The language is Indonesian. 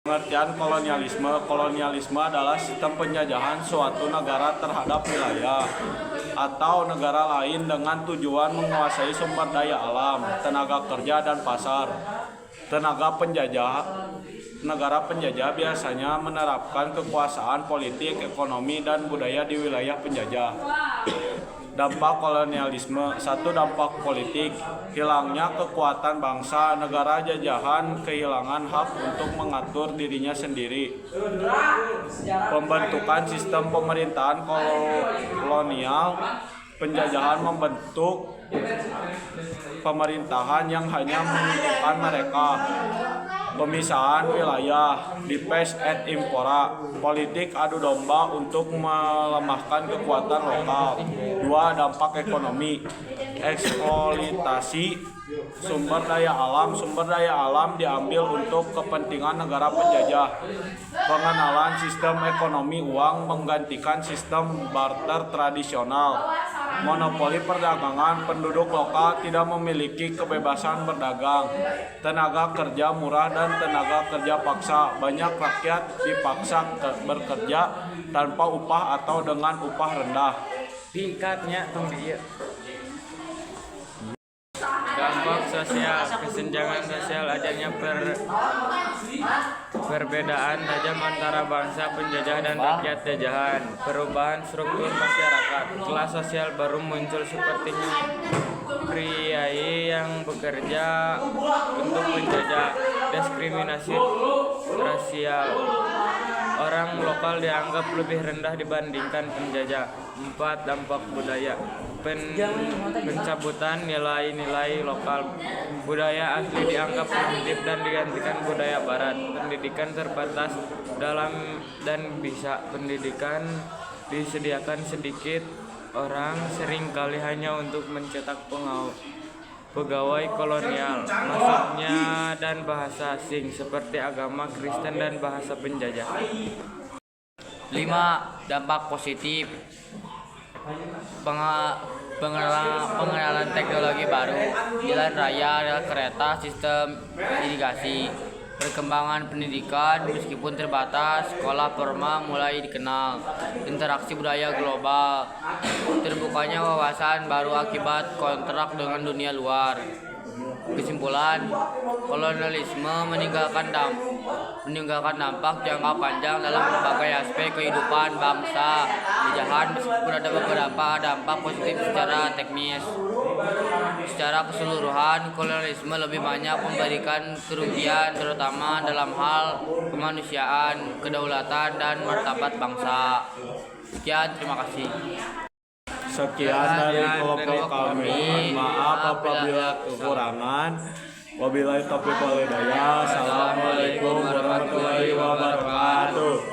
Pengertian kolonialisme adalah sistem penjajahan suatu negara terhadap wilayah atau negara lain dengan tujuan menguasai sumber daya alam, tenaga kerja, dan pasar. Negara penjajah biasanya menerapkan kekuasaan politik, ekonomi, dan budaya di wilayah penjajah. Dampak kolonialisme. 1. Dampak politik. Hilangnya kekuatan bangsa. Negara jajahan kehilangan hak untuk mengatur dirinya sendiri. Pembentukan sistem pemerintahan kolonial. Penjajahan membentuk pemerintahan yang hanya menguntungkan mereka. Pemisahan wilayah, divide et impera. Politik adu domba untuk melemahkan kekuatan lokal. 2. Dampak ekonomi. Eksploitasi sumber daya alam. Sumber daya alam diambil untuk kepentingan negara penjajah. Pengenalan sistem ekonomi uang menggantikan sistem barter tradisional. Monopoli perdagangan. Penduduk lokal tidak memiliki kebebasan berdagang. Tenaga kerja murah dan tenaga kerja paksa. Banyak rakyat dipaksa bekerja tanpa upah atau dengan upah rendah. Tingkatnya dampak sosial. Kesenjangan sosial, adanya perbedaan tajam antara bangsa penjajah dan rakyat jajahan. Perubahan struktur masyarakat. Kelas sosial baru muncul seperti priai yang bekerja untuk penjajah. Diskriminasi rasial. Orang lokal dianggap lebih rendah dibandingkan penjajah. 4. Dampak budaya. Pencabutan nilai-nilai lokal. Budaya asli dianggap primitif dan digantikan budaya barat. Pendidikan terbatas pendidikan disediakan sedikit orang, seringkali hanya untuk mencetak pegawai kolonial, masuknya dan bahasa asing seperti agama Kristen dan bahasa penjajah. 5. Dampak positif. Pengenalan teknologi baru, jalan raya, rel kereta, sistem irigasi. Perkembangan pendidikan meskipun terbatas, sekolah formal mulai dikenal. Interaksi budaya global. Terbukanya wawasan baru akibat kontrak dengan dunia luar. Kesimpulan, kolonialisme meninggalkan dampak jangka panjang dalam berbagai aspek kehidupan bangsa jajahan, meskipun ada beberapa dampak positif secara teknis. Secara keseluruhan, kolonialisme lebih banyak memberikan kerugian, terutama dalam hal kemanusiaan, kedaulatan, dan martabat bangsa. Sekian, terima kasih. Sekian dari kelompok kami. Maaf apabila kekurangan. Wabillahi taufiq wal hidayah. Assalamualaikum warahmatullahi wabarakatuh.